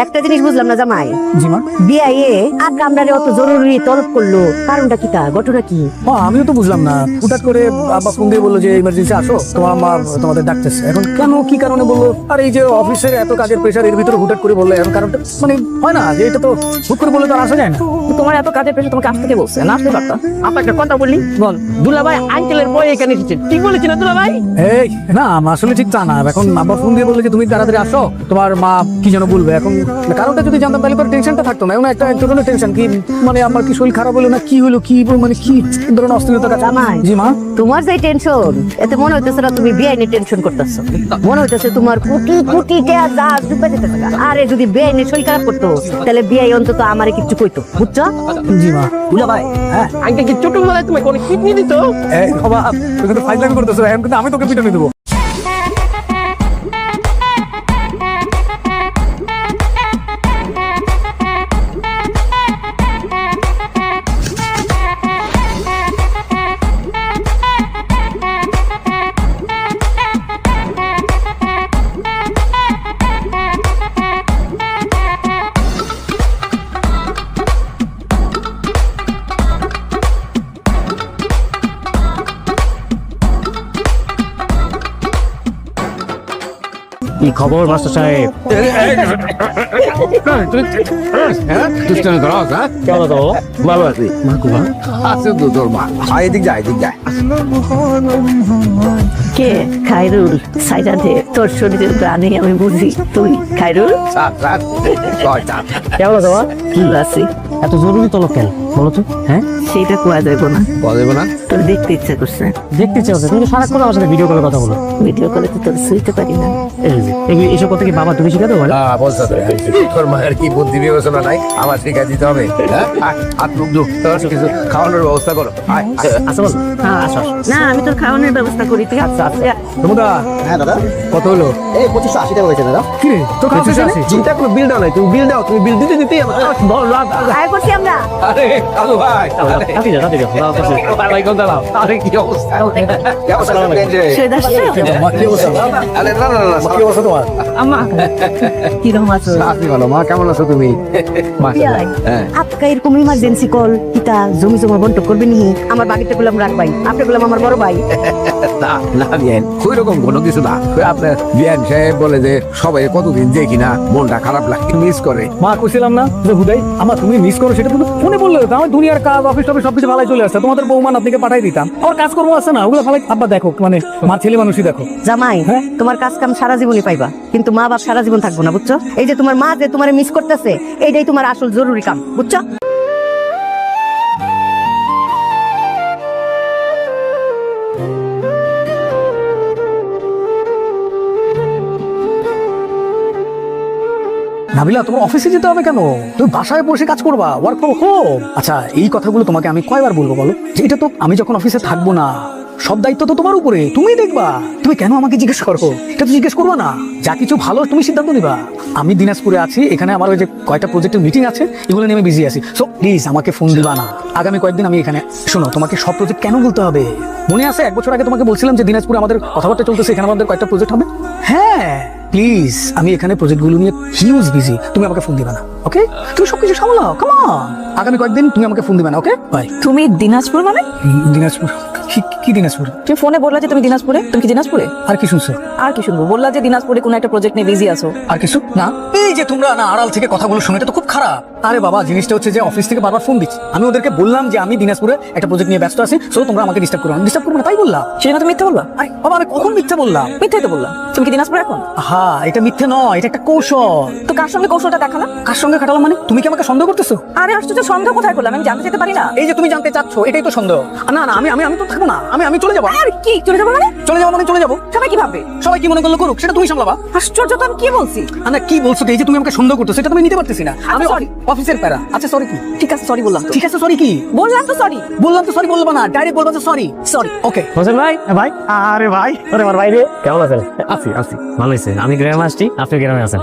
একটা জিনিস বুঝলাম না জামাই, জি মা। বিয়ে কামরারে অত জরুরি তলব করলো, কারণটা কি? তা ঘটনা কি? আমিও তো বুঝলাম না, হুঠাৎ করে আব্বা ফোন দিয়ে বললো যে ইমার্জেন্সি আসো, তোমার মা তোমাদের ডাকতেছে। এখন কেন, কি কারণে বললো? আর এই যে অফিসের এত কাজের প্রেশার, এর ভিতরে হুঠাৎ করে বললো, এখন কারণটা মানে হয় না যে এটা তো হুট করে বললে তো আর আসা যায় না। তোমার এত কাজের প্রেশার তোমাকে আসতে কে বলছে? না আসতে পারতাম। আপা একটা কথা বলি, বল। দুলাভাই আঙ্কেলের বই এখানে এসেছে, ঠিক বলেছি না দুলাভাই? এই না, আসলে ঠিক তা না। এখন আব্বা ফোন দিয়ে বললো যে তুমি তাড়াতাড়ি আসো, তোমার মা কি যেন বলবে। এখন কারণটা যদি জানতাম তাহলে পরে টেনশনটা থাকতো না। এখন একটা ধরনের টেনশন, কি মানে আমার কি শরীর খারাপ হলো না কি হলো, কি মানে কি ধরনের অস্থিরতা কাজ। জামাই, জি মা। তোমার যে টেনশন, এতে মনে হইতেছে না তুমি বেআইনি টেনশন করতেছো। মনে হইতেছে তোমার কোটি কোটি টাকা যা ডুবে যেতেছে। আরে যদি বেআইনি শরীর খারাপ করতো তাহলে বিআই অন্তত আমারে কিছু কইতো, বুঝছো? জি মা। দুলাভাই, হ্যাঁ আঙ্কেল কি ছোটবেলায় তোমাকে কোনো কিডনি দিত? এই বাবা, তুমি তো ফাইজলামি করতেছো, এখন কিন্তু আমি তোকে পিটানি দেবো। কি খবর মাস্টার সাহেব? দুষ্টামি করো, হ্যাঁ? কেমন আছো? ভালো আছি। আছে তো তোর মা। এদিক যায়, এদিক যায়। কে? খায়রুল, সাইডা দে, তোর শরীরের প্রাণী আমি বুঝি। তুই খায়রুল? চাপ, চাপ। কয় চাপ। কেমন আছো মা? কি আছি? এত জরুরি তলব কেন বলো তো? হ্যাঁ, সেইটা কোয়া যাইব না, বলা যাবে না? তোর দেখতে ইচ্ছা করছে। দেখতে চাও? তুমি তো সারাক্ষণ আমার সাথে ভিডিও কলে কথা বলো। ভিডিও করে তো তোর শুইতে পারি না। এইসব কথা কি বাবা তুমি শিখাতে পারো? বলছো তো, তোর মায়ের কি বুদ্ধি বিবেচনা নাই? আমার শিখা দিতে হবে, হ্যাঁ? হাত মুখ ধো, তোর কিছু খাওয়ানোর ব্যবস্থা করো। আয়, আয়। আচ্ছা বলো। হ্যাঁ আসো আসো। না, আমি তোর খাওয়ানোর ব্যবস্থা করি। তুই আচ্ছা আচ্ছা। তোমরা হ্যাঁ দাদা, কত হলো? এই 2580 টাকা হয়েছে দাদা। কি রে, তোর কাছে আসি? চিন্তা কোনো বিল দাও নাই, তুমি বিল দাও, তুমি বিল দিতে দিতেই আমার আয় করছি আমরা। আরে, কালু ভাই। কাটি যাও কাটি যাও। ওয়ালাইকুম সালাম। আরে, কি অবস্থা? কেমন আছেন রে? সৈয়দ আসছে? মা, কি অবস্থা? আরে, না, না, না, মা, কি অবস্থা তোমার? আম্মা কিরকম আছো? আছি ভালো। মা, কেমন আছো তুমি? মাশাআল্লাহ। হ্যাঁ। আপকা এরকম ইমার্জেন্সি কল কিতা জমি জমা বন্টন করবে নি? আমার বাকিটা বললাম রাখ ভাই, আপনি বললাম আমার বড় ভাই। না, না বিয়ান, ওই রকম কোনো কিছু না। ওই আপনার বিয়ান সাহেব বলে যে সবাই কতদিন দেখি না, মনটা খারাপ লাগে, মিস করে। মা, কইছিলাম না যে হুদাই আমার তুমি মিস করো, সেটা তুমি ফোনে বললে তো। আমার দুনিয়ার কাজ, অফিস টফিস সবকিছু ভালাই চলে আসছে। তোমাদের বৌমা আপনাকে পাঠাই দিতাম, আমার কাজকর্ম আছে না, ওগুলো ভালাই। আব্বা দেখো, মানে মা ছেলে মানুষই দেখো। জামাই, হ্যাঁ? তোমার কাজ কাম সারা জীবনই পাইবা, কিন্তু মা বাপ সারা জীবন থাকবো না, বুঝছো? এই যে তোমার মা যে তোমার মিস করতেছে, এইটাই তোমার আসল জরুরি কাম, বুঝছো? নাবিলা, তোমার অফিসে যেতে হবে কেন? তুমি বাসায় বসে কাজ করবা, ওয়ার্ক ফ্রম হোম। আচ্ছা, এই কথাগুলো তোমাকে আমি কয়বার বলবো বলো? যে এটা তো আমি যখন অফিসে থাকবো না, সব দায়িত্ব তো তোমার উপরে, তুমি দেখবা। তুমি কেন আমাকে জিজ্ঞেস করো? এটা তো জিজ্ঞেস করবা না। যা কিছু ভালো তুমি সিদ্ধান্ত নিবা। আমি দিনাজপুরে আছি, এখানে আমার ওই যে কয়টা প্রজেক্টের মিটিং আছে, এগুলো নিয়ে আমি বিজি আছি। সো প্লিজ আমাকে ফোন দিবা না। আগামী কয়েকদিন আমি এখানে। শোনো, তোমাকে সব প্রজেক্ট কেন বলতে হবে? মনে আছে 1 বছর আগে তোমাকে বলছিলাম যে দিনাজপুরে আমাদের কথাবার্তা চলতেছে, এখানে আমাদের কয়েকটা প্রজেক্ট হবে। হ্যাঁ প্লিজ, আমি এখানে প্রজেক্টগুলো নিয়ে হিউজ বিজি। তুমি আমাকে ফোন দিবা না, ওকে? তুমি সবকিছু সামলাও, কাম অন। আগামী কয়েকদিন তুমি আমাকে ফোন দিবা না, ওকে? বাই। তুমি দিনাজপুর মানে? দিনাজপুর? কি দিনাজপুর? তুমি ফোনে বললা যে তুমি দিনাজপুরে, তুমি কি দিনাজপুরে? আর কি শুনছো? আর কি শুনবো? বললা যে দিনাজপুরে কোনো একটা প্রজেক্ট নিয়ে বিজি আছো। আর কিছু না? এই যে তোমরা না আড়াল থেকে কথাগুলো শুনে, এটা তো খুব খারাপ। আরে বাবা, জিনিসটা হচ্ছে যে অফিস থেকে বারবার ফোন দিচ্ছে। আমি ওদেরকে বললাম যে আমি দিনাজপুরে একটা প্রজেক্ট নিয়ে ব্যস্ত আছি, সো তোমরা আমাকে ডিস্টার্ব করো। আমি ডিস্টার্ব করবো না তাই বললাম। সেটা তুমি মিথ্যা বললা? আরে বাবা, আমি কখন মিথ্যা বললাম? মিথ্যাই তো বললাম। তুমি কি দিনাজপুরে এখন? হ্যাঁ, এটা মিথ্যে নয়, এটা একটা কৌশল। তো কার সঙ্গে কৌশলটা দেখালা? কার সঙ্গে খাটালাম মানে? তুমি কি আমাকে সন্দেহ করতেছো? আরে আশ্চর্য, সন্দেহ কোথায় করলাম? আমি জানতে যেতে পারি না? এই যে তুমি জানতে চাচ্ছ, এটাই তো সন্দেহ। না না, আমি তো থাকবো না, আমি চলে যাবো। আর কি চলে যাবো মানে? চলে যাবো। সবাই কি ভাববে? সবাই কি মনে করলো করুক, সেটা তুমি সামলাবা। আশ্চর্য, তো আমি কি বলছি? না, কি বলছো? এই যে তুমি আমাকে সন্দেহ করছো, সেটা তুমি নিতে পারতেছি না। আমি sorry। অফিসের প্যারা। আচ্ছা সরি কি? ঠিক আছে, সরি বললাম তো। ঠিক আছে, সরি কি? বললাম তো সরি। বললাম তো সরি বলবো না, ডাইরেক্ট বলবো সরি। সরি। ওকে। হোসেন ভাই, ভাই, আরে ভাই, আরে আমার ভাই রে, কেমন আছেন? আছি ভালো হয়েছে। আমি গ্রামে আসছি, আপনি গ্রামে আছেন?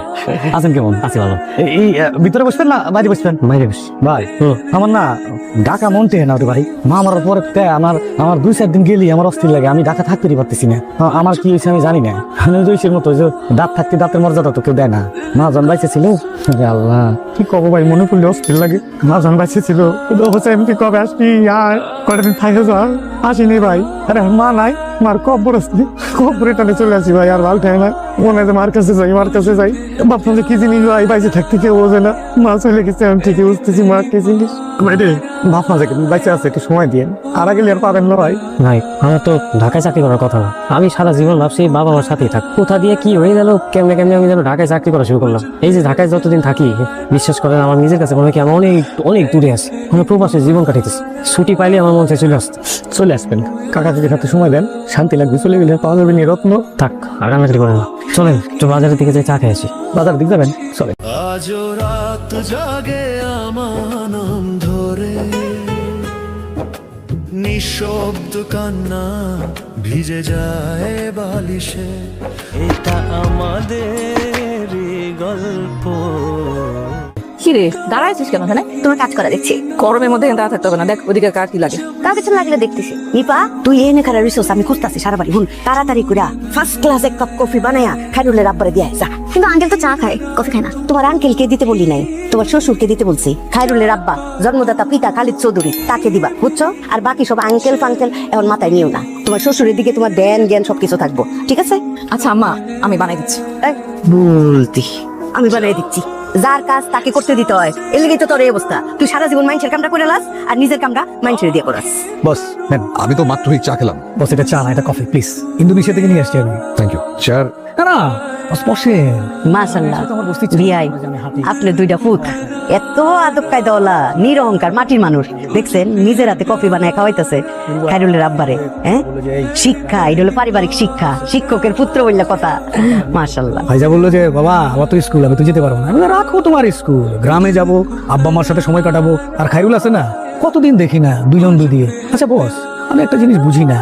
আছেন কেমন? আছি ভালো। এই ভিতরে বসবেন না বাইরে বসবেন? বাইরে বসি। ভাই আমার না ঢাকা মন টেনে না রে ভাই। মা আমার পরে আমার 2-4 দিন গেলি আমার অস্থির লাগে, আমি ঢাকা থাকতেই পারতেছি না। আমার কি হয়েছে আমি জানি না। আমি জয়সের মতো যে দাঁত থাকতে দাঁতের মর্যাদা তো কেউ দেয় না। মা জন বাইসে ছিল, আল্লাহ কি কব ভাই, মনে পড়লে অস্থির লাগে। মা জন বাইসে ছিল, এমনি কবে আসবি আর কটা দিন থাকে যা, আসিনি ভাই। আরে মা নাই, মার কব্বর আসলি, কব্বরে টানে চলে আসি ভাই। আর ভালো থাকে না, মনে হয় মার কাছে যাই ভাবলাম যে কি জিনিস ভাই, বাইসে থাকতে কেউ বোঝে না। মা চলে গেছে, আমি ঠিকই বুঝতেছি মা কি জিনিস। ভাই রে ভাবনা যে বাইসে আছে, একটু সময় দিয়ে আর গেলে আর পাবেন না ভাই। ভাই আমার তো ঢাকায় চাকরি করার কথা না। আমি সারা জীবন ভাবছি বাবা আমার সাথেই থাক, কোথা দিয়ে কি হয়ে গেল কেমনে কেমনে আমি যেন ঢাকায় চাকরি করা শুরু করলাম। এই যে ঢাকায় যতদিন থাকি, বিশ্বাস করেন আমার নিজের কাছে মনে হয় কি আমি অনেক অনেক দূরে আছি, কোনো প্রবাসের জীবন কাটাইতেছি। ছুটি পাইলে আমার মন চাই চলে আসবেন। কাকা যদি হাতে সময় দেন শান্তি লাগবে, চলে গেলে পাওয়া যাবে নি রত্ন। থাক আর রান্নাকাটি করে না, চলেন একটু বাজারের দিকে যাই চা খেয়ে আসি। বাজার দিক যাবেন, চলে। আজ রাত জাগে আমার নাম ধরে, নিঃশব্দ কান্না ভিজে যায় বালিশে। এটা আমাদের গল্প। কিরে দাঁড়াইছিস কেন এখানে? তোমার কাজ করা দেখছি। গরমের মধ্যে দাঁড়া থাকতে হবে না, দেখ ওদিকে কার কি লাগে। কার কিছু লাগলে দেখতেছি। নিপা তুই এনে খারা রিসোর্স আমি খুঁজতাছি সারা বাড়ি। হুন তাড়াতাড়ি করে ফার্স্ট ক্লাস এক কাপ কফি বানায়া খাইরুলের আব্বারে দিয়ে যা। কিন্তু আঙ্কেল তো চা খায়, কফি খায় না। তোমার আঙ্কেলকে দিতে বলি নাই, তোমার শ্বশুরকে দিতে বলছি। খাইরুলের আব্বা জন্মদাতা পিতা খালিদ চৌধুরী, তাকে দিবা বুঝছো? আর বাকি সব আঙ্কেল ফাঙ্কেল এখন মাথায় নিও না। তোমার শ্বশুরের দিকে তোমার ধ্যান জ্ঞান সবকিছু থাকবো, ঠিক আছে? আচ্ছা আম্মা আমি বানাই দিচ্ছি। বলতি আমি বানাই দিচ্ছি। যার কাজ তাকে করতে দিতে হয়, এর লেগেই তো তোর এই অবস্থা। তুই সারা জীবন মানুষের কামটা করে লাস আর নিজের কামটা মানুষের দিয়ে করাস। বস নেন। আমি তো মাত্রই চা খেলাম। বস এটা চা না, এটা কফি প্লিজ। ইন্দোনেশিয়া থেকে নিয়ে আসছি আমি। Thank you. চেয়ার। না না বস বসেন। মাশাআল্লাহ আমার বসতে ইচ্ছে বিয়াই করছে না, হাঁটি। আপনি দুইটা ফুট, এত আদব কায়দাওয়ালা নিরহংকার মাটির মানুষ। দেখছেন নিজের হাতে কফি বানায় খাওয়াইতেছে খাইরুলের আব্বারে। হ্যাঁ শিক্ষা, এটা হলো পারিবারিক শিক্ষা, শিক্ষকের পুত্র বললে কথা। মাশাআল্লাহ। ভাইজা বললো যে বাবা আমার তো স্কুল, আমি তো যেতে পারবো না। আমি বললাম, রাখো তোমার স্কুল, গ্রামে যাবো, আব্বা মার সাথে সময় কাটাবো। আর খাইরুল আছে না, কতদিন দেখি না, দুজন দুই দিয়ে। আচ্ছা বস আমি একটা জিনিস বুঝি না,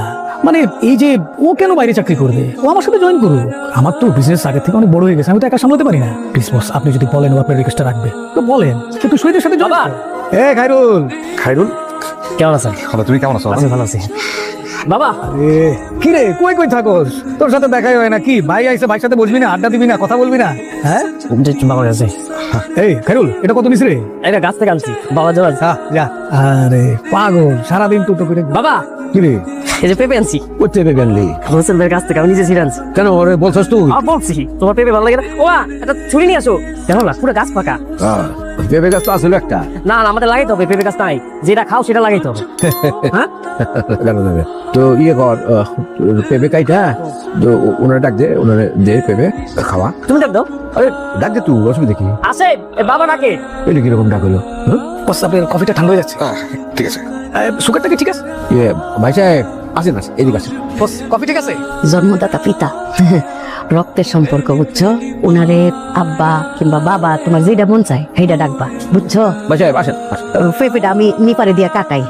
মানে এই যে ও কেন বাইরে চাকরি করবে? ও আমার সাথে জয়েন করুক। আমার তো বিজনেস আগে থেকে অনেক বড় হয়ে গেছে, আমি তো একা সামলাতে পারি না। প্লিজ বস আপনি যদি বলেন ও আপনার রিকোয়েস্টটা রাখবে তো বলেন, কিন্তু শহীদের সাথে জয়েন করো। এ খাইরুল। খাইরুল কেমন আছেন? ভালো, তুমি কেমন আছো? আমি ভালো আছি। বাবা কি রে কই কই থাকোস? তোর সাথে দেখাই হয় না কি? ভাই আইসে, ভাইয়ের সাথে বসবি না, আড্ডা দিবি না, কথা বলবি না? হ্যাঁ বাবার কাছে এই খাইরুল এটা কত নিস রে? এটা গাছ থেকে আনছি, বাবা জোড়া। যা। আরে পাগল, সারাদিন টুটো করে। বাবা কি রে এই যে পেঁপে আনছি, করতে পেবে আনলি? হোসেন ভাইয়ের কাছ থেকে আমি নিজে ছিঁড়ে আনছি। কেন ওরে বলছস তুই? বলছি তোমার পেঁপে ভালো লাগে না। ও একটা ছুরি নিয়ে আসো। কেন না পুরো গাছ পাকা। পেঁপে গাছ তো আসলে একটা। না না আমাদের লাগাইতে হবে, পেঁপে গাছ নাই, যেটা খাও সেটা লাগাইতে হবে। হ্যাঁ তো ইয়ে কর, পেঁপে কাইটা ওনারা ডাক দে, ওনারা দে পেঁপে খাওয়া। তুমি ডাক দাও। আরে ডাক দে তুই, অসুবিধা কি? আসে বাবা ডাকে। এটা কিরকম ডাক হলো? বস আপনার কফিটা ঠান্ডা হয়ে যাচ্ছে। ঠিক আছে। সুগারটা কি ঠিক আছে? ইয়ে ভাই সাহেব আসেন, এদিকে আসেন। বস কফি ঠিক আছে? জন্মদাতা পিতা রক্তের সম্পর্ক বুঝছো? ওনারে আব্বা কিংবা বাবা তোমার যেটা মন চায় সেইটা ডাকবা বুঝছো? ভাই সাহেব আসেন, আসেন। পেঁপেটা আমি নিপারে দিয়া কাটাই।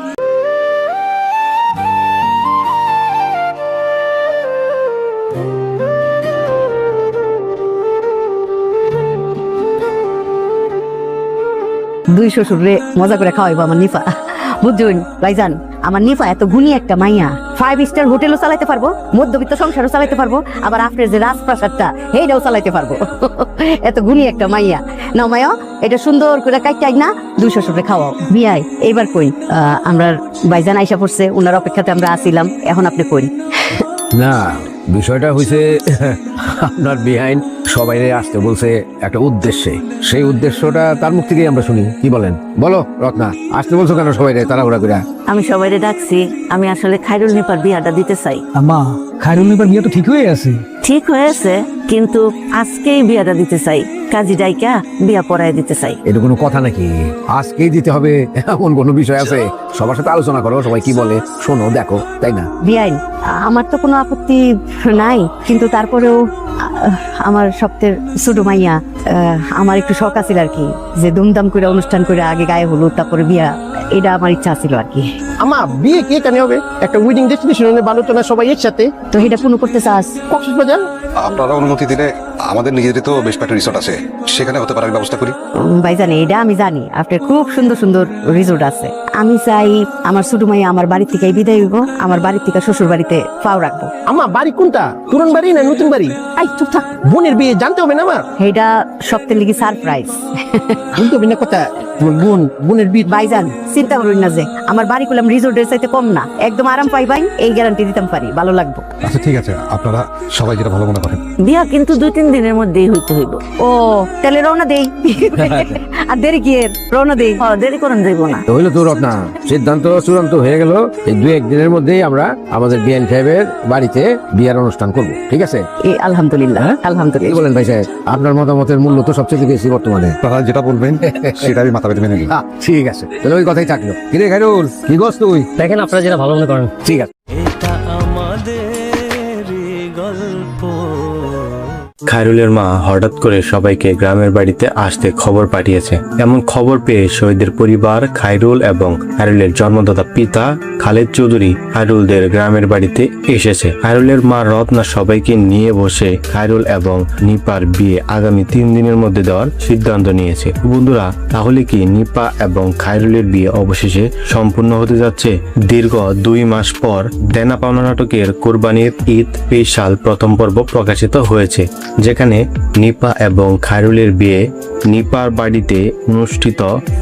দুই শ্বশুরে মজা করে খাওয়াইবো আমার নিপা, বুঝছেন ভাইজান? আমার নিপা এত গুণী একটা মাইয়া, 5 স্টার হোটেলও চালাইতে পারবো, মধ্যবিত্ত সংসারও চালাইতে পারবো, আবার আপনার যে রাজপ্রাসাদটা সেইটাও চালাইতে পারবো। এত গুণী একটা মাইয়া। না মায়া এটা সুন্দর করে কাইটাই না দুই শ্বশুরে খাওয়াও। বিয়াই এইবার কই আমরা ভাইজান আইসা পড়ছে, ওনার অপেক্ষাতে আমরা আসিলাম, এখন আপনি কই। না বিষয়টা হয়েছে আপনার বিহাইন সবাই আসতে বলছে একটা উদ্দেশ্যে, সেই উদ্দেশ্যটা তার মুখ থেকেই আমরা শুনি। কি বলেন বলো রত্না, আসতে বলছো কেন সবাই তাড়াহুড়া করে? আমি সবাইরে ডাকছি, আমি আসলে খাইরুল নিপার বিয়াটা দিতে চাই। মা খাইরুল নিপার বিয়ে তো ঠিক হয়ে আছে। ঠিক হয়েছে, কিন্তু আজকেই বিয়াটা দিতে চাই, কাজী ডাইকা বিয়া পড়ায় দিতে চাই। এটা কোনো কথা নাকি? আজকেই দিতে হবে এমন কোনো বিষয় আছে? সবার সাথে আলোচনা করো, সবাই কি বলে শোনো, দেখো, তাই না? বিয়াইন আমার তো কোনো আপত্তি নাই, কিন্তু তারপরেও আমার সপ্তাহের ছোট মাইয়া, আমার একটু শখ আছিল আর কি, যে দুমদাম করে অনুষ্ঠান করে আগে গায়ে হলুদ তারপরে বিয়া, এটা আমার ইচ্ছা ছিল আর কি। আমার বিয়ে কি এখানে হবে? একটা ওয়েডিং ডেস্টিনেশনে বালুচনা সবাই একসাথে, তো এটা কোনো করতে চাস? কক্সবাজার। আপনারা অনুমতি দিলে আমাদের নিজেদের তো বেশ কয়েকটা রিসোর্ট আছে, সেখানে হতে পারে আমি ব্যবস্থা করি। ভাইজান এটা আমি জানি আপনার খুব সুন্দর সুন্দর রিসোর্ট আছে। আমি চাই আমার ছোট মাইয়া আমার বাড়ি থেকে বিদায় হইব, আমার বাড়ি থেকে শ্বশুর বাড়িতে পাও রাখবো। আমার বাড়ি কোনটা, পুরান বাড়ি না নতুন বাড়ি? আই চুপ থাক, বোনের বিয়ে জানতে হবে না আমার? এটা সপ্তাহের লিগে সারপ্রাইজ। জানতে হবে না কথা, তোমার বোনের বিয়ে। ভাইজান চিন্তা করুন না যে আমার বাড়ি করলাম রিসোর্টের চাইতে কম না, একদম আরাম পাইবাই, এই গ্যারান্টি দিতাম পারি, ভালো লাগবো। আচ্ছা ঠিক আছে, আপনারা সবাই যেটা ভালো মনে করেন। বিয়া কিন্তু 2-3 দিনের মধ্যেই হইতে হইব। ও তাহলে রওনা দেই। আর দেরি কি এর, রওনা দেই। দেরি করেন যাইব না। হইলো তো রত্না, সিদ্ধান্ত চূড়ান্ত হয়ে গেল। এই 2-1 দিনের মধ্যেই আমরা আমাদের বিআইন সাহেবের বাড়িতে বিয়ার অনুষ্ঠান করব, ঠিক আছে? আলহামদুলিল্লাহ, কি আলহামদুলিল্লাহ। বলেন ভাই সাহেব? আপনার মতামতের মূল্য তো সবচেয়ে বেশি বর্তমানে। আপনারা যেটা বলবেন সেটা আমি মাথা পেতে মেনে নিই। ঠিক আছে, তাহলে ওই কথাই থাকলো। কিরে খাইরুল, কি গোস তুই? দেখেন আপনারা যেটা ভালো মনে করেন। ঠিক আছে। এটা আমাদের গল্প। খায়রুলের মা হঠাৎ করে সবাইকে গ্রামের বাড়িতে আসতে খবর পাঠিয়েছে। এমন খবর পেয়ে শহীদের পরিবার, খায়রুল এবং খায়রুলের জন্মদাতা পিতা খালেদ চৌধুরী খায়রুলদের গ্রামের বাড়িতে এসেছে। খায়রুলের মা রত্না সবাইকে নিয়ে বসে খায়রুল এবং নিপার বিয়ে আগামী 3 দিনের মধ্যে দেওয়ার সিদ্ধান্ত নিয়েছে। বন্ধুরা, তাহলে কি নিপা এবং খায়রুলের বিয়ে অবশেষে সম্পূর্ণ হতে যাচ্ছে? দীর্ঘ 2 মাস পর দেনা পাওনা নাটকের কোরবানির ঈদ স্পেশাল প্রথম পর্ব প্রকাশিত হয়েছে, যেখানে নিপা এবং খায়রুলের বিয়ে নিপার বাড়িতে অনুষ্ঠিত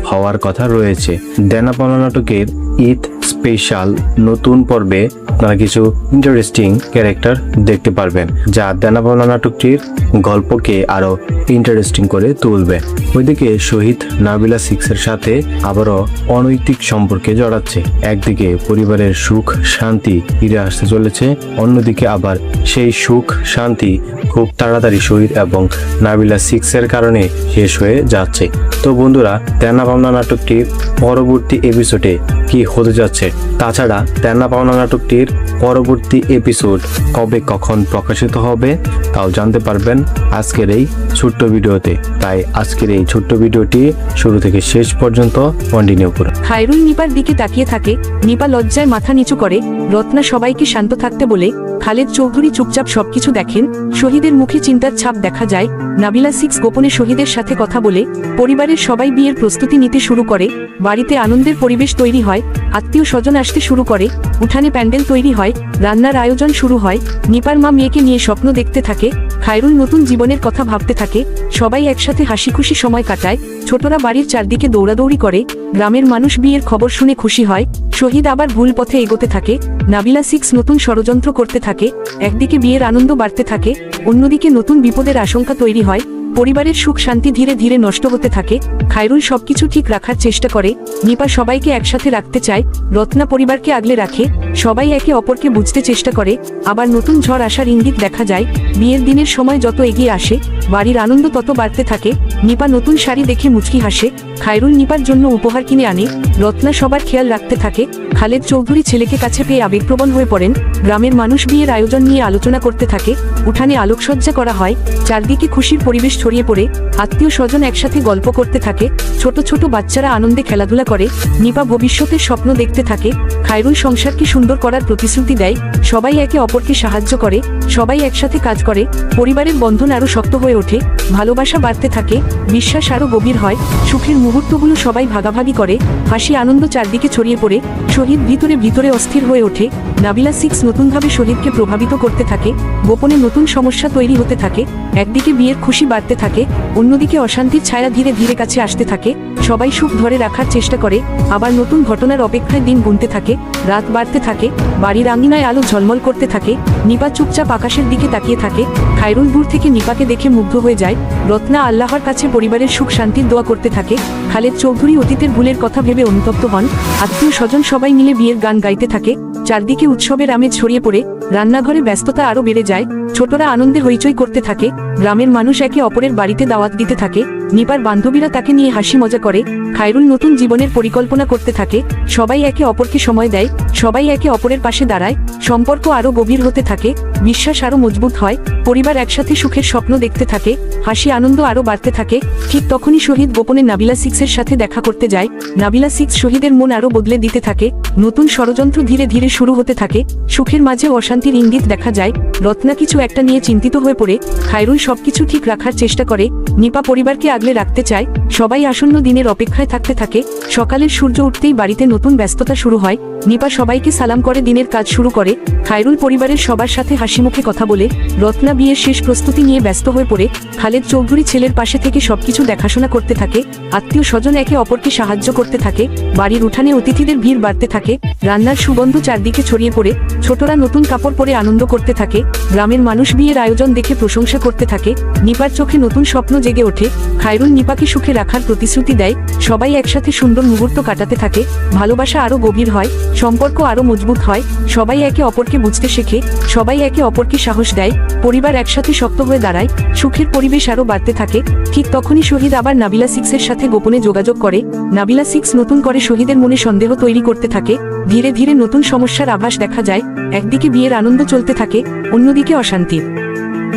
হওয়ার কথা রয়েছে। দেনা পাওনা নাটকের ঈদ স্পেশাল নতুন পর্বে আপনারা কিছু ইন্টারেস্টিং ক্যারেক্টার দেখতে পারবেন, যা দেনা পাওনা নাটকটির গল্পকে আরো ইন্টারেস্টিং করে তুলবে। ওইদিকে শহীদ নাবিলা 6-এর সাথে আবারও অনৈতিক সম্পর্কে জড়াচ্ছে। একদিকে পরিবারের সুখ শান্তি ফিরে আসতে চলেছে, অন্যদিকে আবার সেই সুখ শান্তি খুব তাড়াতাড়ি শহীদ এবং নাবিলা 6-এর কারণে শেষ হয়ে যাচ্ছে। তো বন্ধুরা, দেনা পাওনা নাটকটির পরবর্তী এপিসোডে কি হতে যাচ্ছে, তাছাড়া দেনা পাওনা নাটকটির পরবর্তী এপিসোড কবে কখন প্রকাশিত হবে তাও জানতে পারবেন আজকের এই ছোট্ট ভিডিওতে। তাই আজকের এই ছোট্ট ভিডিওটি শুরু থেকে শেষ পর্যন্ত কন্টিনিউ করুন। খায়রুল নিপার দিকে তাকিয়ে থাকে। নিপা লজ্জায় মাথা নিচু করে। রত্না সবাইকে শান্ত থাকতে বলে। খালেদ চৌধুরী চুপচাপ সবকিছু দেখেন। শহীদের মুখে চিন্তার ছাপ দেখা যায়। নাবিলা 6 গোপনে শহীদের সাথে কথা বলে। পরিবারের সবাই বিয়ের প্রস্তুতি নিতে শুরু করে। বাড়িতে আনন্দের পরিবেশ তৈরি হয়। আত্মীয় স্বজন আসতে শুরু করে। উঠানে প্যান্ডেল তৈরি হয়, রান্নার আয়োজন শুরু হয়। নিপার মা মেয়েকে নিয়ে স্বপ্ন দেখতে থাকে। খায়রুল নতুন জীবনের কথা ভাবতে থাকে। সবাই একসাথে হাসি খুশি সময় কাটায়। ছোটরা বাড়ির চারদিকে দৌড়াদৌড়ি করে। গ্রামের মানুষ বিয়ের খবর শুনে খুশি হয়। শহীদ আবার ভুল পথে এগোতে থাকে। নাবিলা 6 নতুন ষড়যন্ত্র করতে থাকে। একদিকে বিয়ের আনন্দ বাড়তে থাকে, অন্যদিকে নতুন বিপদের আশঙ্কা তৈরি হয়। পরিবারের সুখ শান্তি ধীরে ধীরে নষ্ট হতে থাকে। খায়রুল সবকিছু ঠিক রাখার চেষ্টা করে। নিপা সবাইকে একসাথে রাখতে চায়। রত্না পরিবারকে আগলে রাখে। সবাই একে অপরকে বুঝতে চেষ্টা করে। আবার নতুন ঝড় আসার ইঙ্গিত দেখা যায়। বিয়ের দিনের সময় যত এগিয়ে আসে, বাড়ির আনন্দ তত বাড়তে থাকে। নিপা নতুন শাড়ি দেখে মুচকি হাসে। খায়রুল নিপার জন্য উপহার কিনে আনে। রত্না সবার খেয়াল রাখতে থাকে। খালেদ চৌধুরী ছেলেকে কাছে পেয়ে আবেগপ্রবণ হয়ে পড়েন। গ্রামের মানুষ বিয়ের আয়োজন নিয়ে আলোচনা করতে থাকে। উঠানে আলোকসজ্জা করা হয়। চারদিকে খুশির পরিবেশ ছড়িয়ে পড়ে। আত্মীয় স্বজন একসাথে গল্প করতে থাকে। ছোট ছোট বাচ্চারা আনন্দে খেলাধুলা করে। নিপা ভবিষ্যতের স্বপ্ন দেখতে থাকে। খায়রুল সংসারকে সুন্দর করার প্রতিশ্রুতি দেয়। সবাই একে অপরকে সাহায্য করে। সবাই একসাথে কাজ করে। পরিবারের বন্ধন আরো শক্ত হয়ে ওঠে। ভালোবাসা বাড়তে থাকে। বিশ্বাস আরো গভীর হয়। সুখের মুহূর্তগুলো সবাই ভাগাভাগি করে। হাসি আনন্দ চারদিকে ছড়িয়ে পড়ে। শহীদ ভিতরে ভিতরে অস্থির হয়ে ওঠে। নাবিলা 6 নতুনভাবে শহীদকে প্রভাবিত করতে থাকে। গোপনে নতুন সমস্যা তৈরি হতে থাকে। একদিকে বিয়ের খুশি বাড়তে থাকে, অন্যদিকে অশান্তির ছায়া ধীরে ধীরে কাছে আসতে থাকে। সবাই সুখ ধরে রাখার চেষ্টা করে। আবার নতুন ঘটনার অপেক্ষায় দিন গুনতে থাকে। রাত বাড়তে থাকে। বাড়ির আঙিনায় আলো ঝলমল করতে থাকে। নিপা চুপচাপ আকাশের দিকে তাকিয়ে থাকে। খায়রুল দূর থেকে নিপাকে দেখে মুগ্ধ হয়ে যায়। রত্না আল্লাহর কাছে পরিবারের সুখ শান্তির দোয়া করতে থাকে। খালেদ চৌধুরী অতীতের ভুলের কথা ভেবে অনুতপ্ত হন। আত্মীয় স্বজন সবাই মিলে বিয়ের গান গাইতে থাকে। চারদিকে উৎসবের আমেজ ছড়িয়ে পড়ে। রান্নাঘরে ব্যস্ততা আরো বেড়ে যায়। ছোটরা আনন্দে হইচই করতে থাকে। গ্রামের মানুষ একে অপরের বাড়িতে দাওয়াত দিতে থাকে। নিপার বান্ধবীরা তাকে নিয়ে হাসি মজা করে। খায়রুল নতুন জীবনের পরিকল্পনা করতে থাকে। সবাই একে অপরকে সময় দেয়। সবাই একে অপরের পাশে দাঁড়ায়। সম্পর্ক আরো গভীর হতে থাকে, বিশ্বাস আরো মজবুত হয়, পরিবার একসাথে সুখের স্বপ্ন দেখতে থাকে, হাসি আনন্দ আরো বাড়তে থাকে। ঠিক তখনই শহীদ গোপনে নাবিলা সিক্সের সাথে দেখা করতে যায়। নাবিলা সিক্স শহীদের মন আরো বদলে দিতে থাকে। নতুন ষড়যন্ত্র ধীরে ধীরে শুরু হতে থাকে। সুখের মাঝে অশান্তির ইঙ্গিত দেখা যায়। রত্না কিছু একটা নিয়ে চিন্তিত হয়ে পড়ে। খায়রুল সবকিছু ঠিক রাখার চেষ্টা করে। নিপা পরিবারকে আগলে রাখতে চায়। সবাই আসন্ন দিনের অপেক্ষায় থাকতে থাকে। সকালের সূর্য উঠতেই বাড়িতে নতুন ব্যস্ততা শুরু হয়। নিপা সবাইকে সালাম করে দিনের কাজ শুরু করে। খায়রুল পরিবারের সবার সাথে হাসিমুখে কথা বলে। রত্না বিয়ের শেষ প্রস্তুতি নিয়ে ব্যস্ত হয়ে পড়ে। খালেদ চৌধুরী ছেলের পাশে থেকে সবকিছু দেখাশোনা করতে থাকে। আত্মীয় স্বজন একে অপরকে সাহায্য করতে থাকে। বাড়ির উঠানে অতিথিদের ভিড় বাড়তে থাকে। রান্নার সুগন্ধ চারদিকে ছড়িয়ে পড়ে। ছোটরা নতুন কাপড় পরে আনন্দ করতে থাকে। গ্রামের মানুষ বিয়ের আয়োজন দেখে প্রশংসা করতে থাকে। নিপার চোখে নতুন স্বপ্ন জেগে ওঠে। খায়রুল নিপাকে সুখে রাখার প্রতিশ্রুতি দেয়। সবাই একসাথে সুন্দর মুহূর্ত কাটাতে থাকে। ভালোবাসা আরো গভীর হয়, সম্পর্ক আরো মজবুত হয়। সবাই একে অপরকে বুঝতে শেখে। সবাই একে অপরকে সাহস দেয়। পরিবার একসাথে শক্ত হয়ে দাঁড়ায়। সুখের পরিবেশ আরো বাড়তে থাকে। ঠিক তখনই শহীদ আবার নাবিলা সিক্সের সাথে গোপনে যোগাযোগ করে। নাবিলা সিক্স নতুন করে শহীদের মনে সন্দেহ তৈরি করতে থাকে। ধীরে ধীরে নতুন সমস্যার আভাস দেখা যায়। একদিকে বিয়ের আনন্দ চলতে থাকে, অন্যদিকে অশান্তির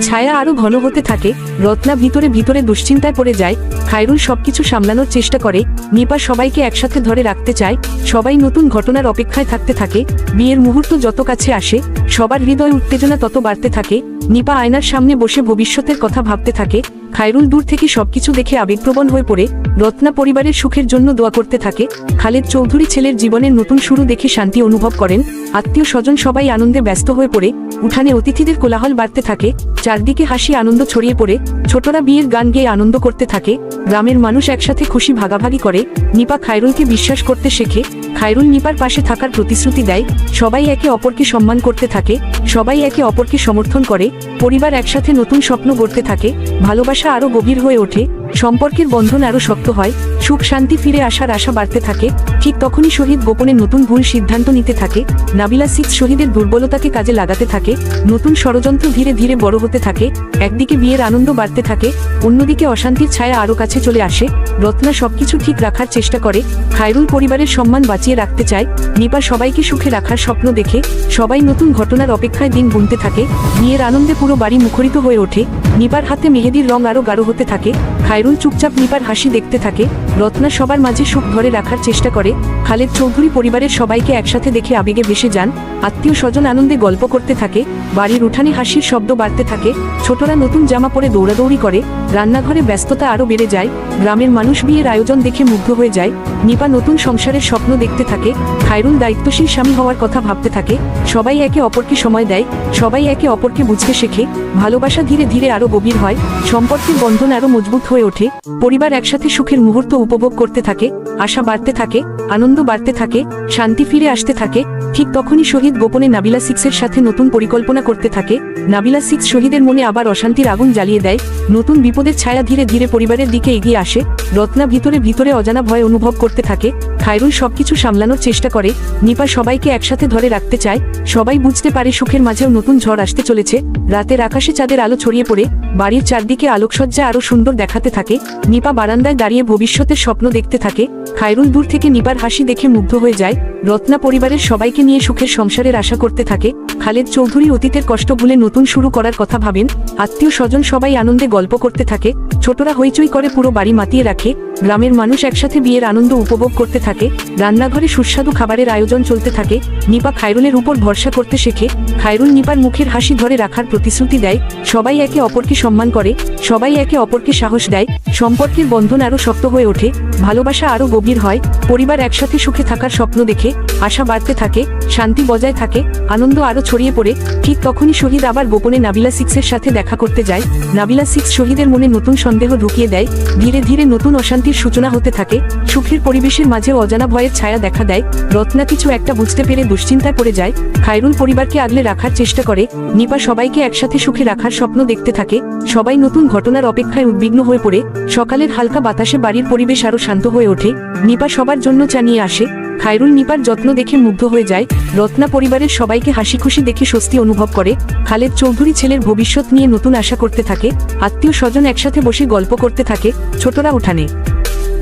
ছায়া আরো ঘন হতে থাকে। রত্না ভিতরে ভিতরে দুশ্চিন্তায় পড়ে যায়। খায়রুল সবকিছু সামলানোর চেষ্টা করে। নিপা সবাইকে একসাথে ধরে রাখতে চায়। সবাই নতুন ঘটনার অপেক্ষায় থাকতে থাকে। বিয়ের মুহূর্ত যত কাছে আসে, সবার হৃদয় উত্তেজনা তত বাড়তে থাকে। নিপা আয়নার সামনে বসে ভবিষ্যতের কথা ভাবতে থাকে। খায়রুল দূর থেকে সবকিছু দেখে আবেগপ্রবণ হয়ে পড়ে। রত্না পরিবারের সুখের জন্য দোয়া করতে থাকে। খালেদ চৌধুরী ছেলের জীবনের নতুন শুরু দেখে শান্তি অনুভব করেন। আত্মীয় স্বজন সবাই আনন্দে ব্যস্ত হয়ে পড়ে। উঠানে অতিথিদের কোলাহল বাড়তে থাকে। চারদিকে হাসি আনন্দ ছড়িয়ে পড়ে। ছোটরা বিয়ের গান গেয়ে আনন্দ করতে থাকে। গ্রামের মানুষ একসাথে খুশি ভাগাভাগি করে। নিপা খায়রুলকে বিশ্বাস করতে শেখে। খায়রুল নিপার পাশে থাকার প্রতিশ্রুতি দেয়। সবাই একে অপরকে সম্মান করতে থাকে। সবাই একে অপরকে সমর্থন করে। পরিবার একসাথে নতুন স্বপ্ন গড়তে থাকে। ভালোবাসা আরো গভীর হয়ে ওঠে। সম্পর্কের বন্ধন আরো শক্ত হয়। সুখ শান্তি ফিরে আসার আশা বাড়তে থাকে। ঠিক তখনই শহীদ গোপনে নতুন ভুল সিদ্ধান্ত নিতে থাকে। নাবিলা সিক্স শহীদের দুর্বলতাকে কাজে লাগাতে থাকে। নতুন ষড়যন্ত্র ধীরে ধীরে বড় হতে থাকে। একদিকে বিয়ের আনন্দ বাড়তে থাকে, অন্যদিকে অশান্তির ছায়া আরো কাছে চলে আসে। রত্না সবকিছু ঠিক রাখার চেষ্টা করে। খায়রুল পরিবারের সম্মান বাঁচিয়ে রাখতে চায়। নিপা সবাইকে সুখে রাখার স্বপ্ন দেখে। সবাই নতুন ঘটনার অপেক্ষায় দিন গুনতে থাকে। বিয়ের আনন্দে পুরো বাড়ি মুখরিত হয়ে ওঠে। নিপার হাতে মেহেদির রং আরো গাঢ় হতে থাকে। খায়রুল চুপচাপ নিপার হাসি দেখতে থাকে। রত্না সবার মাঝে সুখ ধরে রাখার চেষ্টা করে। খালেদ চৌধুরী পরিবারের সবাইকে একসাথে দেখে আবেগে ভেসে যান। আত্মীয় স্বজন আনন্দে গল্প করতে থাকে। বাড়ির উঠানে হাসির শব্দ বাড়তে থাকে। ছোটরা নতুন জামা পরে দৌড়াদৌড়ি করে। রান্নাঘরে ব্যস্ততা আরো বেড়ে যায়। গ্রামের মানুষ বিয়ের আয়োজন দেখে মুগ্ধ হয়ে যায়। নিপা নতুন সংসারের স্বপ্ন দেখতে থাকে। খায়রুল দায়িত্বশীল স্বামী হওয়ার কথা ভাবতে থাকে। সবাই একে অপরকে সময় দেয়। সবাই একে অপরকে বুঝতে শেখে। ভালোবাসা ধীরে ধীরে আরো গভীর হয়। সম্পর্কের বন্ধন আরো মজবুত হয়ে ওঠে। পরিবার একসাথে সুখের মুহূর্ত উপভোগ করতে থাকে। আশা বাড়তে থাকে, আনন্দ বাড়তে থাকে, শান্তি ফিরে আসতে থাকে। ঠিক তখনই শহীদ গোপনে নাবিলা সিক্সের সাথে নতুন পরিকল্পনা করতে থাকে। নাবিলা সিক্স শহীদের মনে আবার অশান্তির আগুন জ্বালিয়ে দেয়। নতুন বিপদের ছায়া ধীরে ধীরে পরিবারের দিকে এগিয়ে আসে। রত্না ভিতরে ভিতরে অজানা ভয় অনুভব করতে থাকে। খায়রুল সবকিছু সামলানোর চেষ্টা করে। নিপা সবাইকে একসাথে ধরে রাখতে চায়। সবাই বুঝতে পারে সুখের মাঝেও নতুন ঝড় আসতে চলেছে। রাতের আকাশে চাঁদের আলো ছড়িয়ে পড়ে। বাড়ির চারদিকে আলোকসজ্জা আরো সুন্দর দেখাতে থাকে। নিপা বারান্দায় দাঁড়িয়ে ভবিষ্যতের স্বপ্ন দেখতে থাকে। খায়রুল দূর থেকে নিপার হাসি দেখে মুগ্ধ হয়ে যায়। রত্না পরিবারের সবাইকে নিয়ে সুখের সংসারের আশা করতে থাকে। খালেদ চৌধুরী অতীতের কষ্ট ভুলে নতুন শুরু করার কথা ভাবেন। আত্মীয় স্বজন সবাই আনন্দে গল্প করতে থাকে। ছোটরা হইচই করে পুরো বাড়ি মাতিয়ে রাখে। গ্রামের মানুষ একসাথে বিয়ের আনন্দ উপভোগ করতে থাকে। রান্নাঘরে সুস্বাদু খাবারের আয়োজন চলতে থাকে। নিপা খায়রুলের উপর ভরসা করতে শেখে। খায়রুল নিপার মুখের হাসি ধরে রাখার প্রতিশ্রুতি দেয়। সবাই একে অপরকে সম্মান করে। সবাই একে অপরকে সাহস দেয়। সম্পর্কের বন্ধন আরো শক্ত হয়ে ওঠে। ভালোবাসা আরো গভীর হয়। পরিবার একসাথে সুখে থাকার স্বপ্ন দেখে। আশা বাড়তে থাকে, শান্তি বজায় থাকে, আনন্দ আরো ছড়িয়ে পড়ে। ঠিক তখনই শহীদ আবার গোপনে নাবিলা সিক্সের সাথে দেখা করতে যায়। নাবিলা সিক্স শহীদের মনে নতুন সন্দেহ ঢুকিয়ে দেয়। ধীরে ধীরে নতুন অশান্তির সূচনা হতে থাকে। সুখের পরিবেশের মাঝেও অজানা ভয়ের ছায়া দেখা দেয়। রত্না কিছু একটা বুঝতে পেরে দুশ্চিন্তায় পড়ে যায়। খায়রুল পরিবারকে আগলে রাখার চেষ্টা করে। নিপা সবাইকে একসাথে সুখে রাখার স্বপ্ন দেখতে থাকে। সবাই নতুন ঘটনার অপেক্ষায় উদ্বিগ্ন হয়ে পড়ে। সকালের হালকা বাতাসে বাড়ির পরিবেশ আরো শান্ত হয়ে ওঠে। নিপা সবার জন্য চা নিয়ে আসে। খায়রুল নিপার যত্ন দেখে মুগ্ধ হয়ে যায়। রত্না পরিবারের সবাইকে হাসি খুশি দেখে স্বস্তি অনুভব করে। খালেদ চৌধুরী ছেলের ভবিষ্যৎ নিয়ে নতুন আশা করতে থাকে। আত্মীয় স্বজন একসাথে বসে গল্প করতে থাকে। ছোটরা উঠানে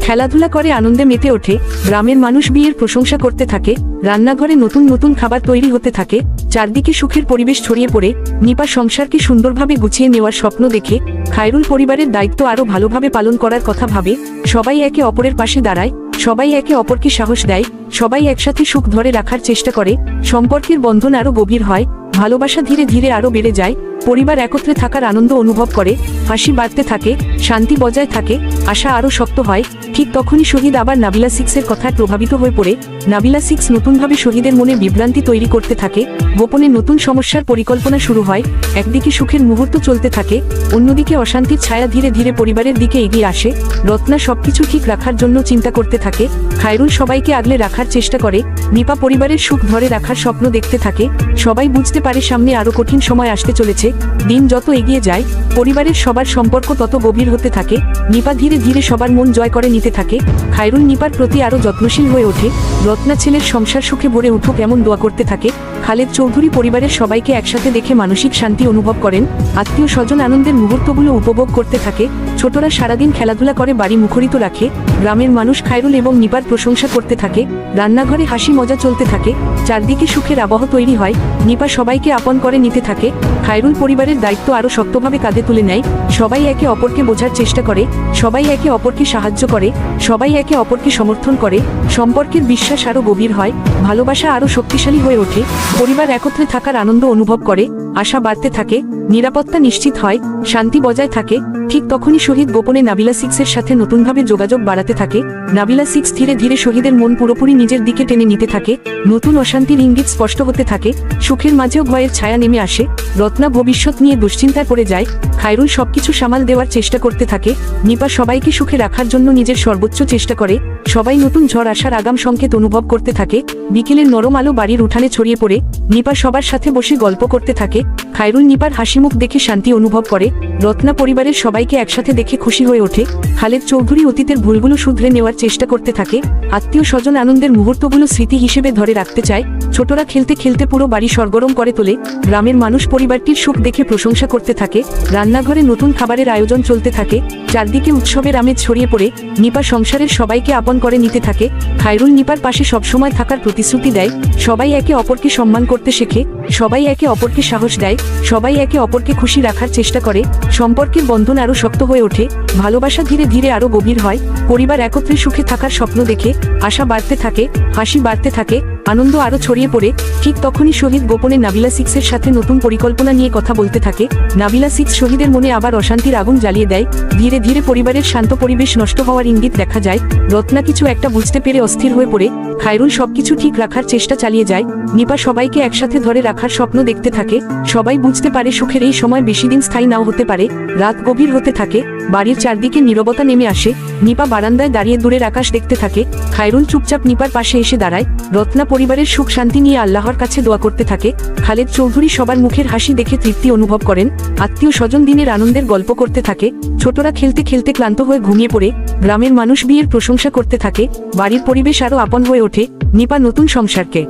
খেলাধুলা করে আনন্দে মেতে ওঠে। গ্রামের মানুষ বিয়ের প্রশংসা করতে থাকে। রান্নাঘরে নতুন নতুন খাবার তৈরি হতে থাকে। চারদিকে সুখের পরিবেশ ছড়িয়ে পড়ে নিপা সংসারকে সুন্দরভাবে গুছিয়ে নেওয়ার স্বপ্ন দেখে খায়রুল পরিবারের দায়িত্ব আরো ভালোভাবে পালন করার কথা ভাবে। সবাই একে অপরের পাশে দাঁড়ায়, সবাই একে অপরকে সাহস দেয়, সবাই একসাথে সুখ ধরে রাখার চেষ্টা করে। সম্পর্কের বন্ধন আরো গভীর হয়, ভালোবাসা ধীরে ধীরে আরো বেড়ে যায়। পরিবার একত্রে থাকার আনন্দ অনুভব করে, হাসি বাড়তে থাকে, শান্তি বজায় থাকে, আশা আরো শক্ত হয়। ঠিক তখনই শহীদ আবার নাবিলা সিক্সের কথায় প্রভাবিত হয়ে পড়ে। নাবিলা সিক্স নতুনভাবে শহীদের মনে বিভ্রান্তি তৈরি করতে থাকে। গোপনে নতুন সমস্যার পরিকল্পনা শুরু হয়। একদিকে সুখের মুহূর্ত চলতে থাকে, অন্যদিকে অশান্তির ছায়া ধীরে ধীরে পরিবারের দিকে এগিয়ে আসে। রত্না সবকিছু ঠিক রাখার জন্য চিন্তা করতে থাকে, খায়রুল সবাইকে আগলে রাখার চেষ্টা করে, নিপা পরিবারের সুখ ধরে রাখার স্বপ্ন দেখতে থাকে। সবাই বুঝতে পারে সামনে আরো কঠিন সময় আসতে চলেছে। দিন যত এগিয়ে যায়, পরিবারের সবার সম্পর্ক তত গভীর হতে থাকে। নিপা ধীরে ধীরে সবার মন জয় করে নিতে থাকে। খায়রুল নিপার প্রতি আরো যত্নশীল হয়ে ওঠে। রত্না ছেলের সংসার সুখে ভরে উঠুক এমন দোয়া করতে থাকে। খালেদ চৌধুরী পরিবারের সবাইকে একসাথে দেখে মানসিক শান্তি অনুভব করেন। আত্মীয় স্বজন আনন্দের মুহূর্তগুলো উপভোগ করতে থাকে। ছোটরা সারাদিন খেলাধুলা করে বাড়ি মুখরিত রাখে। গ্রামের মানুষ খায়রুল এবং নিপার প্রশংসা করতে থাকে। রান্নাঘরে হাসি মজা চলতে থাকে। চারদিকে সুখের আবহ তৈরি হয়। নিপা সবাইকে আপন করে নিতে থাকে। খায়রুল পরিবারের দায়িত্ব আরো শক্তভাবে কাঁধে তুলে নেয়। সবাই একে অপরকে বোঝার চেষ্টা করে, সবাই একে অপরকে সাহায্য করে, সবাই একে অপরকে সমর্থন করে। সম্পর্কের বিশ্বাস আরো গভীর হয়, ভালোবাসা আরো শক্তিশালী হয়ে ওঠে। পরিবার একত্রে থাকার আনন্দ অনুভব করে, আশা বাড়তে থাকে, নিরাপত্তা নিশ্চিত হয়, শান্তি বজায় থাকে। ঠিক তখনই শহীদ গোপনে নাবিলা সিক্সের সাথে নতুনভাবে যোগাযোগ বাড়াতে থাকে। নাবিলা সিক্স ধীরে ধীরে শহীদের মন পুরোপুরি নিজের দিকে টেনে নিতে থাকে। নতুন অশান্তির ইঙ্গিত স্পষ্ট হতে থাকে। সুখের মাঝেও ভয়ের ছায়া নেমে আসে। রত্না ভবিষ্যৎ নিয়ে দুশ্চিন্তায় পড়ে যায়। খায়রুল সবকিছু সামাল দেওয়ার চেষ্টা করতে থাকে। নিপা সবাইকে সুখে রাখার জন্য নিজের সর্বোচ্চ চেষ্টা করে। সবাই নতুন ঝড় আসার আগাম সংকেত অনুভব করতে থাকে। বিকেলের নরম আলো বাড়ির উঠানে ছড়িয়ে পড়ে। নিপা সবার সাথে বসে গল্প করতে থাকে। খায়রুল নিপার হাসিমুখ দেখে শান্তি অনুভব করে। রত্না পরিবারের সবাইকে একসাথে দেখে খুশি হয়ে ওঠে। খালেদ চৌধুরী অতীতের ভুলগুলো শুধরে নেওয়ার চেষ্টা করতে থাকে। আত্মীয় স্বজন আনন্দের মুহূর্তগুলো স্মৃতি হিসেবে ধরে রাখতে চায়। ছোটরা খেলতে খেলতে পুরো বাড়ি সরগরম করে তোলে। গ্রামের মানুষ পরিবারটির সুখ দেখে প্রশংসা করতে থাকে। রান্নাঘরে নতুন খাবারের আয়োজন চলতে থাকে। চারদিকে উৎসবের আমেজ ছড়িয়ে পড়ে। নিপা সংসারের সবাইকে আপন করে নিতে থাকে। খায়রুল নিপার পাশে সবসময় থাকার প্রতিশ্রুতি দেয়। সবাই একে অপরকে সম্মান করতে শেখে, সবাই একে অপরকে সাহস দেয়, সবাই একে অপরকে খুশি রাখার চেষ্টা করে। সম্পর্কের বন্ধন আরো শক্ত হয়ে ওঠে, ভালোবাসা ধীরে ধীরে আরো গভীর হয়। পরিবার একত্রে সুখে থাকার স্বপ্ন দেখে, আশা বাড়তে থাকে, হাসি বাড়তে থাকে, আনন্দ আরো ছড়িয়ে পড়ে। ঠিক তখনই শহীদ গোপনে নাবিলা সিক্সের সাথে নতুন পরিকল্পনা নিয়ে কথা বলতে থাকে। নাবিলা সিক্স শহীদের মনে আবার অশান্তির আগুন জ্বালিয়ে দেয়। ধীরে ধীরে পরিবারের শান্ত পরিবেশ নষ্ট হওয়ার ইঙ্গিত দেখা যায়। রত্না কিছু একটা বুঝতে পেরে অস্থির হয়ে পড়ে। খায়রুল সবকিছু ঠিক রাখার চেষ্টা চালিয়ে যায়। নিপা সবাইকে একসাথে ধরে রাখার স্বপ্ন দেখতে থাকে। সবাই বুঝতে পারে সুখের এই সময় বেশি দিন স্থায়ী নাও হতে পারে। রাত গভীর হতে থাকে, বাড়ির চারদিকে নীরবতা নেমে আসে। নিপা বারান্দায় দাঁড়িয়ে দূরের আকাশ দেখতে থাকে। খায়রুল চুপচাপ নিপার পাশে এসে দাঁড়ায়। রত্না পরিবারের সুখ শান্তি নিয়ে আল্লাহর কাছে দোয়া করতে থাকে। খালেদ চৌধুরী সবার মুখের হাসি দেখে তৃপ্তি অনুভব করেন। আত্মীয় স্বজন দিনের আনন্দের গল্প করতে থাকে। ছোটরা খেলতে খেলতে ক্লান্ত হয়ে ঘুমিয়ে পড়ে। গ্রামের মানুষ বিয়ের প্রশংসা করতে থাকে। বাড়ির পরিবেশ আরো আপন হয়ে ওঠে। নিপা নতুন সংসারকে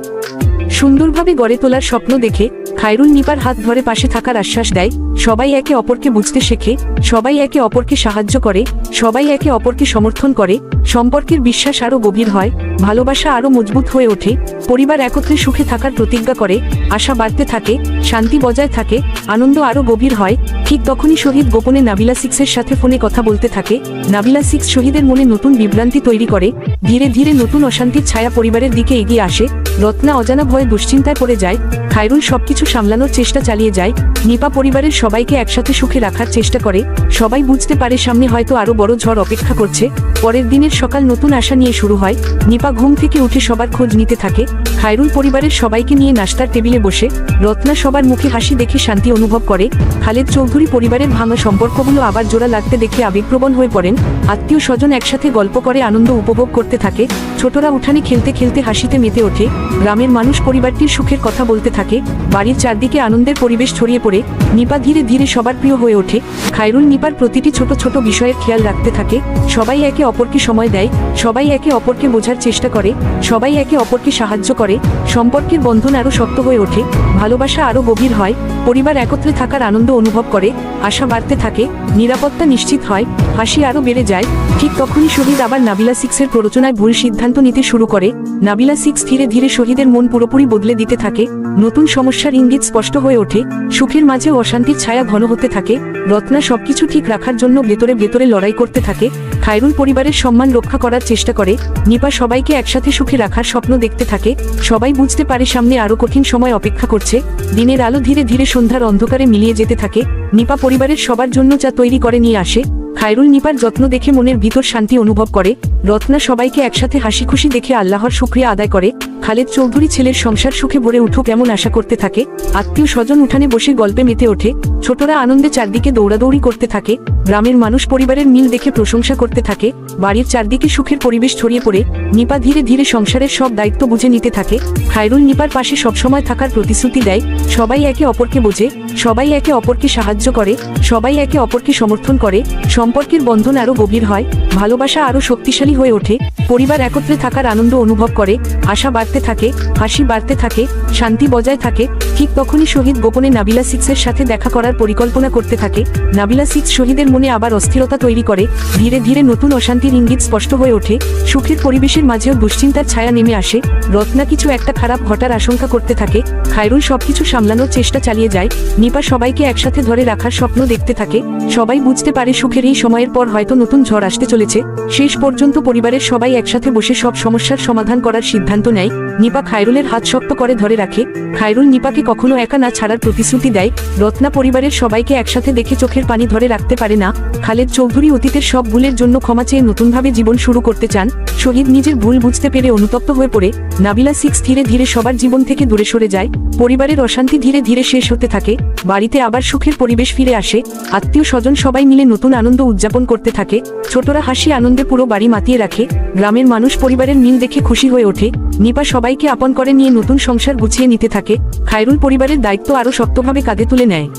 সুন্দরভাবে গড়ে তোলার স্বপ্ন দেখে খায়রুল নিপার হাত ধরে পাশে থাকার আশ্বাস দেয়। সবাই একে অপরকে বুঝতে শেখে, সবাই একে অপরকে সাহায্য করে, সবাই একে অপরকে সমর্থন করে। সম্পর্কের বিশ্বাস আরো গভীর হয়, ভালোবাসা আরো মজবুত হয়ে ওঠে। পরিবার একত্রে সুখে থাকার প্রতিজ্ঞা করে, আশা বাড়তে থাকে, শান্তি বজায় থাকে, আনন্দ আরো গভীর হয়। ঠিক তখনই শহীদ গোপনে নাবিলা সিক্সের সাথে ফোনে কথা বলতে থাকে। নাবিলা সিক্স শহীদের মনে নতুন বিভ্রান্তি তৈরি করে। ধীরে ধীরে নতুন অশান্তির ছায়া পরিবারের দিকে এগিয়ে আসে। রত্না অজানা ভয়ে দুশ্চিন্তায় পড়ে যায়। খায়রুল সবকিছু সামলানোর চেষ্টা চালিয়ে যায়। নিপা পরিবারের সবাইকে একসাথে সুখে রাখার চেষ্টা করে। সবাই বুঝতে পারে সামনে হয়তো আরো বড় ঝড় অপেক্ষা করছে। পরের দিনের সকাল নতুন আশা নিয়ে শুরু হয়। নিপা ঘুম থেকে উঠে সবার খোঁজ নিতে থাকে। খায়রুল পরিবারের সবাইকে নিয়ে নাস্তার টেবিলে বসে। রত্না সবার মুখে হাসি দেখে শান্তি অনুভব করে। খালেদ চৌধুরী পরিবারের ভাঙা সম্পর্কগুলো আবার জোড়া লাগতে দেখে আবেগপ্রবণ হয়ে পড়েন। আত্মীয় স্বজন একসাথে গল্প করে আনন্দ উপভোগ করতে থাকে। ছোটরা উঠানে খেলতে খেলতে হাসিতে মেতে ওঠে। গ্রামের মানুষ পরিবারটির সুখের কথা বলতে থাকে। বাড়ির চারদিকে আনন্দের পরিবেশ ছড়িয়ে পড়ে। নিপা ধীরে ধীরে সবার প্রিয় হয়ে ওঠে। খায়রুল নিপার প্রতিটি ছোট ছোট বিষয়ের খেয়াল রাখতে থাকে। সবাই একে অপরকে সময় দেয়, সবাই একে অপরকে বোঝার চেষ্টা করে, সবাই একে অপরকে সাহায্য করে। সম্পর্কের বন্ধন আরো শক্ত হয়ে ওঠে, ভালোবাসা আরো গভীর হয়। পরিবার একত্রে থাকার আনন্দ অনুভব করে, আশা বাড়তে থাকে, নিরাপত্তা নিশ্চিত হয়, হাসি আরো বেড়ে যায়। ঠিক তখনই শহীদ আবার নাবিলা সিক্সের প্ররোচনায় ভুল সিদ্ধান্ত নিতে শুরু করে। নাবিলা সিক্স ধীরে ধীরে শহীদের মন পুরোপুরি বদলে দিতে থাকে। নতুন সমস্যার ইঙ্গিত স্পষ্ট হয়ে ওঠে। সুখের মাঝেও অশান্তির ছায়া ঘন হতে থাকে। রত্না সবকিছু ঠিক রাখার জন্য ভেতরে ভেতরে লড়াই করতে থাকে। খায়রুল পরিবারের সম্মান রক্ষা করার চেষ্টা করে। নিপা সবাইকে একসাথে সুখে রাখার স্বপ্ন দেখতে থাকে। সবাই বুঝতে পারে সামনে আরো কঠিন সময় অপেক্ষা করছে। দিনের আলো ধীরে ধীরে সন্ধ্যার অন্ধকারে মিলিয়ে যেতে থাকে। নিপা পরিবারের সবার জন্য চা তৈরি করে নিয়ে আসে। খায়রুল নিপার যত্ন দেখে মনের ভিতর শান্তি অনুভব করে। রত্না সবাইকে একসাথে হাসি খুশি দেখে আল্লাহর শুকরিয়া আদায় করে। খালেদ চৌধুরী ছেলের সংসার সুখে ভরে উঠুক এমন আশা করতে থাকে। আত্মীয় স্বজন উঠানে বসে গল্পে মেতে ওঠে। ছোটরা আনন্দে চারদিকে দৌড়াদৌড়ি করতে থাকে। গ্রামের মানুষ পরিবারের মিল দেখে প্রশংসা করতে থাকে। বাড়ির চারদিকে সুখের পরিবেশ ছড়িয়ে পড়ে। নিপা ধীরে ধীরে সংসারের সব দায়িত্ব বুঝে নিতে থাকে। খায়রুল নিপার পাশে সবসময় থাকার প্রতিশ্রুতি দেয়। সবাই একে অপরকে বোঝে, সবাই একে অপরকে সাহায্য করে, সবাই একে অপরকে সমর্থন করে। সম্পর্কের বন্ধন আরো গভীর হয়, ভালোবাসা আরো শক্তিশালী হয়ে ওঠে। পরিবার একত্রে থাকার আনন্দ অনুভব করে। আশা বাড়তে থাকে, হাসি বাড়তে থাকে, শান্তি বজায় থাকে। ঠিক তখনই শহীদ গোপনে নাবিলা সিক্সের সাথে দেখা করার পরিকল্পনা করতে থাকে। নাবিলা সিক্স শহীদের মনে আবার অস্থিরতা তৈরি করে। ধীরে ধীরে নতুন অশান্তির ইঙ্গিত স্পষ্ট হয়ে ওঠে। সুখের পরিবেশের মাঝেও দুশ্চিন্তার ছায়া নেমে আসে। রত্না কিছু একটা খারাপ ঘটার আশঙ্কা করতে থাকে। খায়রুল সবকিছু সামলানোর চেষ্টা চালিয়ে যায়। নিপা সবাইকে একসাথে ধরে রাখার স্বপ্ন দেখতে থাকে। সবাই বুঝতে পারে সুখের এই সময়ের পর হয়তো নতুন ঝড় আসতে চলেছে। শেষ পর্যন্ত পরিবারের সবাই একসাথে বসে সব সমস্যার সমাধান করার সিদ্ধান্ত নেয়। নিপা খায়রুলের হাত শক্ত করে ধরে রাখে। খায়রুল নিপাকে কখনো একা না ছাড়ার প্রতিশ্রুতি দেয়। রত্না পরিবারের সবাইকে একসাথে দেখে চোখের পানি ধরে রাখতে পারে না। খালেদ চৌধুরী অতীতের সব ভুলের জন্য ক্ষমা চেয়ে নতুনভাবে জীবন শুরু করতে চান। শহীদ নিজের ভুল বুঝতে পেরে অনুতপ্ত হয়ে পড়ে। নাবিলা সিক্স ধীরে ধীরে সবার জীবন থেকে দূরে সরে যায়। পরিবারের অশান্তি ধীরে ধীরে শেষ হতে থাকে। বাড়িতে আবার সুখের পরিবেশ ফিরে আসে। আত্মীয় স্বজন সবাই মিলে নতুন আনন্দ উদযাপন করতে থাকে। ছোটরা হাসি আনন্দে পুরো বাড়ি মাতিয়ে রাখে। গ্রামের মানুষ পরিবারের মিল দেখে খুশি হয়ে ওঠে। নিপা সবাইকে আপন করে নিয়ে নতুন সংসার গুছিয়ে নিতে থাকে। খায়রুল পরিবারের দায়িত্ব আরো শক্তভাবে কাঁধে তুলে নেয়।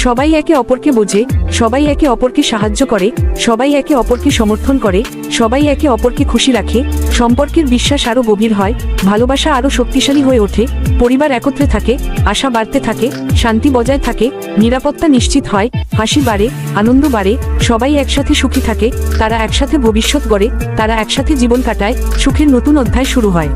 সবাই একে অপরকে বোঝে, সবাই একে অপরকে সাহায্য করে, সবাই একে অপরকে সমর্থন করে, সবাই একে অপরকে খুশি রাখে। সম্পর্কের বিশ্বাস আরো গভীর হয়, ভালোবাসা আরো শক্তিশালী হয়ে ওঠে। পরিবার একত্রে থাকে, আশা বাড়তে থাকে, শান্তি বজায় থাকে, নিরাপত্তা নিশ্চিত হয়, হাসি বাড়ে, আনন্দ বাড়ে। সবাই একসাথে সুখী থাকে, তারা একসাথে ভবিষ্যৎ গড়ে, তারা একসাথে জীবন কাটায়। সুখের নতুন অধ্যায় শুরু হয়।